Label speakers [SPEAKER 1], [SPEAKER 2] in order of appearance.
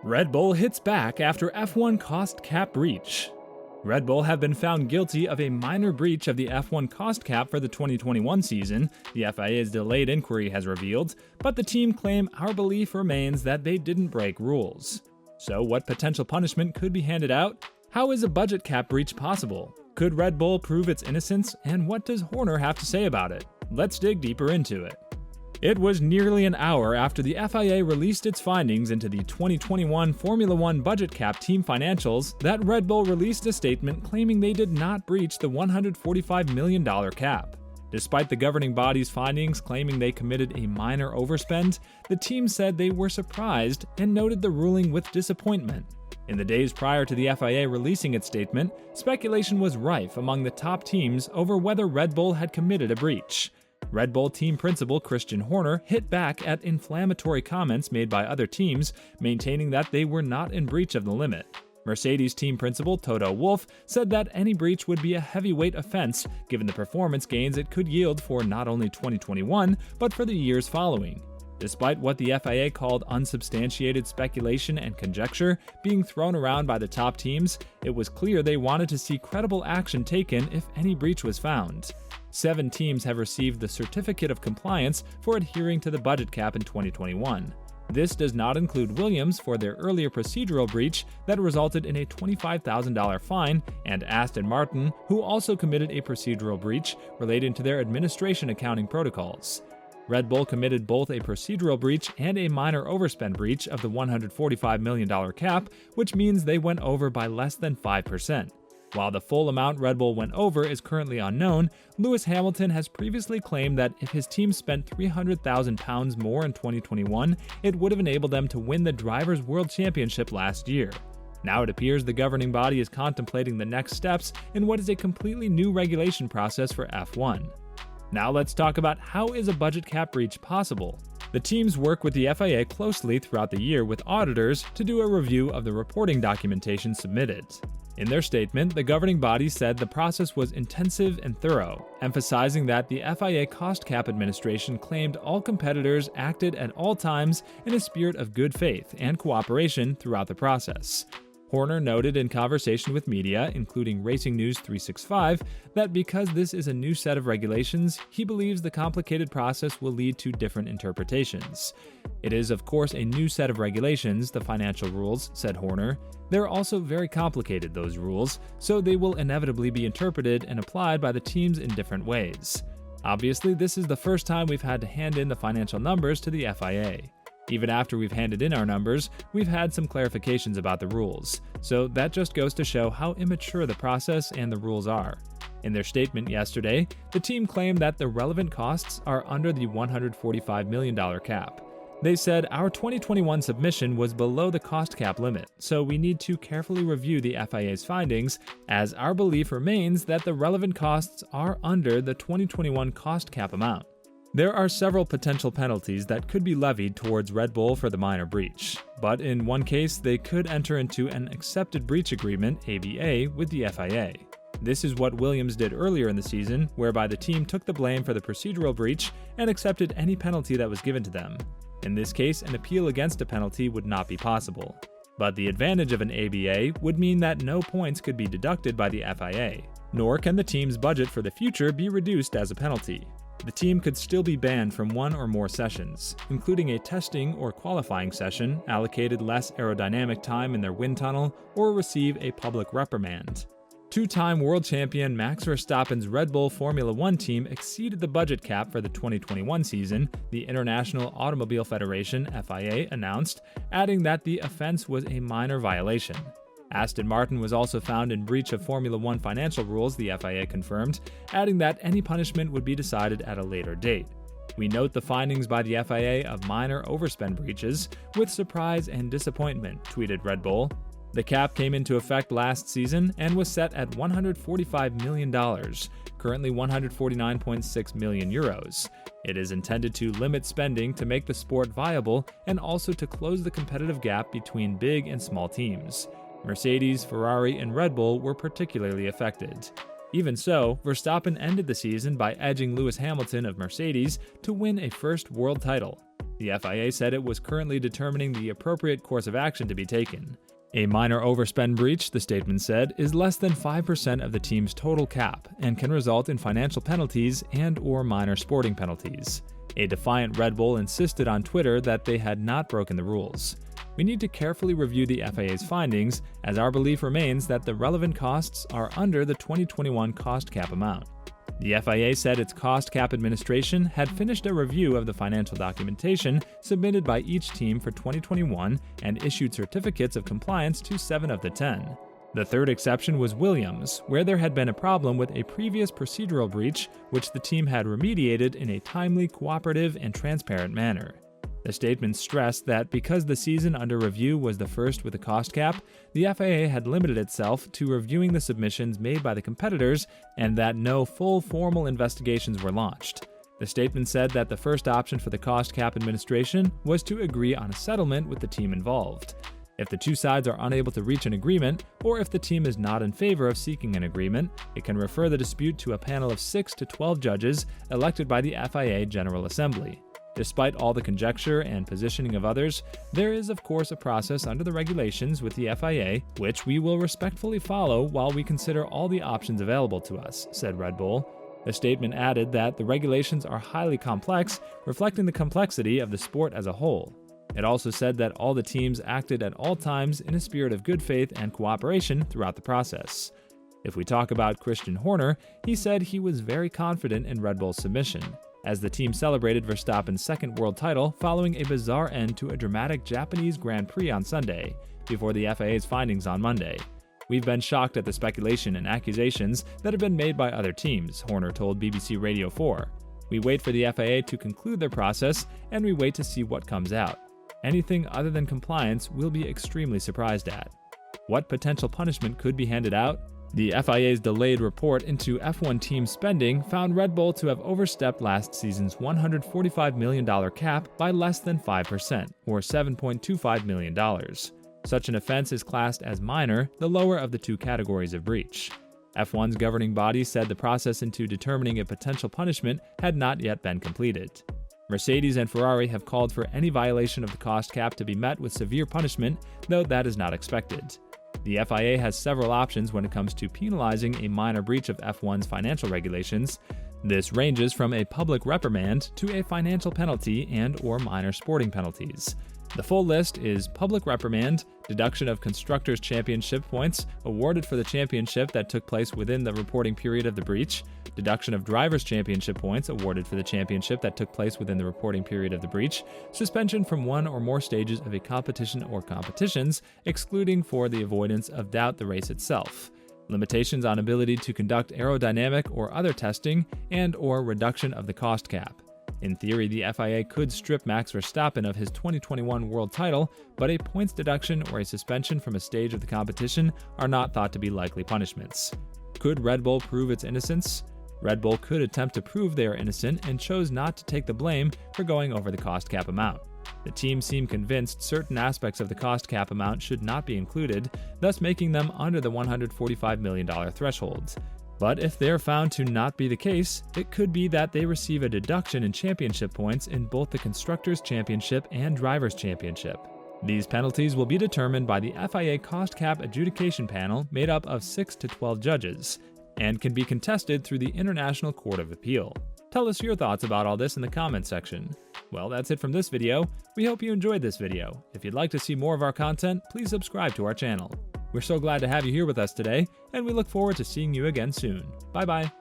[SPEAKER 1] Red Bull hits back after F1 cost cap breach. Red Bull have been found guilty of a minor breach of the F1 cost cap for the 2021 season, the FIA's delayed inquiry has revealed, but the team claim our belief remains that they didn't break rules. So what potential punishment could be handed out? How is a budget cap breach possible? Could Red Bull prove its innocence? And what does Horner have to say about it? Let's dig deeper into it. It was nearly an hour after the FIA released its findings into the 2021 Formula One budget cap team financials that Red Bull released a statement claiming they did not breach the $145 million cap. Despite the governing body's findings claiming they committed a minor overspend, the team said they were surprised and noted the ruling with disappointment. In the days prior to the FIA releasing its statement, speculation was rife among the top teams over whether Red Bull had committed a breach. Red Bull team principal Christian Horner hit back at inflammatory comments made by other teams, maintaining that they were not in breach of the limit. Mercedes team principal Toto Wolff said that any breach would be a heavyweight offense given the performance gains it could yield for not only 2021, but for the years following. Despite what the FIA called unsubstantiated speculation and conjecture being thrown around by the top teams, it was clear they wanted to see credible action taken if any breach was found. 7 teams have received the Certificate of Compliance for adhering to the budget cap in 2021. This does not include Williams for their earlier procedural breach that resulted in a $25,000 fine, and Aston Martin, who also committed a procedural breach relating to their administration accounting protocols. Red Bull committed both a procedural breach and a minor overspend breach of the $145 million cap, which means they went over by less than 5%. While the full amount Red Bull went over is currently unknown, Lewis Hamilton has previously claimed that if his team spent £300,000 more in 2021, it would have enabled them to win the Drivers' World Championship last year. Now it appears the governing body is contemplating the next steps in what is a completely new regulation process for F1. Now let's talk about how is a budget cap breach possible. The teams work with the FIA closely throughout the year with auditors to do a review of the reporting documentation submitted. In their statement, the governing body said the process was intensive and thorough, emphasizing that the FIA Cost Cap Administration claimed all competitors acted at all times in a spirit of good faith and cooperation throughout the process. Horner noted in conversation with media, including Racing News 365, that because this is a new set of regulations, he believes the complicated process will lead to different interpretations. It is, of course, a new set of regulations, the financial rules, said Horner. They're also very complicated, those rules, so they will inevitably be interpreted and applied by the teams in different ways. Obviously, this is the first time we've had to hand in the financial numbers to the FIA. Even after we've handed in our numbers, we've had some clarifications about the rules, so that just goes to show how immature the process and the rules are. In their statement yesterday, the team claimed that the relevant costs are under the $145 million cap. They said our 2021 submission was below the cost cap limit, so we need to carefully review the FIA's findings, as our belief remains that the relevant costs are under the 2021 cost cap amount. There are several potential penalties that could be levied towards Red Bull for the minor breach, but in one case they could enter into an accepted breach agreement (ABA) with the FIA. This is what Williams did earlier in the season, whereby the team took the blame for the procedural breach and accepted any penalty that was given to them. In this case, an appeal against a penalty would not be possible. But the advantage of an ABA would mean that no points could be deducted by the FIA, nor can the team's budget for the future be reduced as a penalty. The team could still be banned from one or more sessions, including a testing or qualifying session, allocated less aerodynamic time in their wind tunnel, or receive a public reprimand. Two-time world champion Max Verstappen's Red Bull Formula One team exceeded the budget cap for the 2021 season, the International Automobile Federation (FIA) announced, adding that the offense was a minor violation. Aston Martin was also found in breach of Formula One financial rules, the FIA confirmed, adding that any punishment would be decided at a later date. We note the findings by the FIA of minor overspend breaches with surprise and disappointment, tweeted Red Bull. The cap came into effect last season and was set at $145 million, currently €149.6 million. It is intended to limit spending to make the sport viable and also to close the competitive gap between big and small teams. Mercedes, Ferrari, and Red Bull were particularly affected. Even so, Verstappen ended the season by edging Lewis Hamilton of Mercedes to win a first world title. The FIA said it was currently determining the appropriate course of action to be taken. A minor overspend breach, the statement said, is less than 5% of the team's total cap and can result in financial penalties and/or minor sporting penalties. A defiant Red Bull insisted on Twitter that they had not broken the rules. We need to carefully review the FIA's findings, as our belief remains that the relevant costs are under the 2021 cost cap amount. The FIA said its cost cap administration had finished a review of the financial documentation submitted by each team for 2021 and issued certificates of compliance to 7 of the 10. The third exception was Williams, where there had been a problem with a previous procedural breach which the team had remediated in a timely, cooperative, and transparent manner. The statement stressed that because the season under review was the first with a cost cap, the FIA had limited itself to reviewing the submissions made by the competitors and that no full formal investigations were launched. The statement said that the first option for the cost cap administration was to agree on a settlement with the team involved. If the two sides are unable to reach an agreement, or if the team is not in favor of seeking an agreement, it can refer the dispute to a panel of 6 to 12 judges elected by the FIA General Assembly. Despite all the conjecture and positioning of others, there is of course a process under the regulations with the FIA, which we will respectfully follow while we consider all the options available to us, said Red Bull. The statement added that the regulations are highly complex, reflecting the complexity of the sport as a whole. It also said that all the teams acted at all times in a spirit of good faith and cooperation throughout the process. If we talk about Christian Horner, he said he was very confident in Red Bull's submission, as the team celebrated Verstappen's second world title following a bizarre end to a dramatic Japanese Grand Prix on Sunday, before the FIA's findings on Monday. We've been shocked at the speculation and accusations that have been made by other teams, Horner told BBC Radio 4. We wait for the FIA to conclude their process, and we wait to see what comes out. Anything other than compliance we'll be extremely surprised at. What potential punishment could be handed out? The FIA's delayed report into F1 team spending found Red Bull to have overstepped last season's $145 million cap by less than 5%, or $7.25 million. Such an offense is classed as minor, the lower of the two categories of breach. F1's governing body said the process into determining a potential punishment had not yet been completed. Mercedes and Ferrari have called for any violation of the cost cap to be met with severe punishment, though that is not expected. The FIA has several options when it comes to penalizing a minor breach of F1's financial regulations. This ranges from a public reprimand to a financial penalty and/or minor sporting penalties. The full list is public reprimand, deduction of Constructors' Championship points awarded for the championship that took place within the reporting period of the breach, deduction of Drivers' Championship points awarded for the championship that took place within the reporting period of the breach, suspension from one or more stages of a competition or competitions, excluding for the avoidance of doubt the race itself, limitations on ability to conduct aerodynamic or other testing, and/or reduction of the cost cap. In theory, the FIA could strip Max Verstappen of his 2021 world title, but a points deduction or a suspension from a stage of the competition are not thought to be likely punishments. Could Red Bull prove its innocence? Red Bull could attempt to prove they are innocent and chose not to take the blame for going over the cost cap amount. The team seemed convinced certain aspects of the cost cap amount should not be included, thus making them under the $145 million threshold. But if they are found to not be the case, it could be that they receive a deduction in championship points in both the Constructors' Championship and Drivers' Championship. These penalties will be determined by the FIA Cost Cap Adjudication Panel made up of 6 to 12 judges, and can be contested through the International Court of Appeal. Tell us your thoughts about all this in the comments section. Well, that's it from this video. We hope you enjoyed this video. If you'd like to see more of our content, please subscribe to our channel. We're so glad to have you here with us today, and we look forward to seeing you again soon. Bye-bye.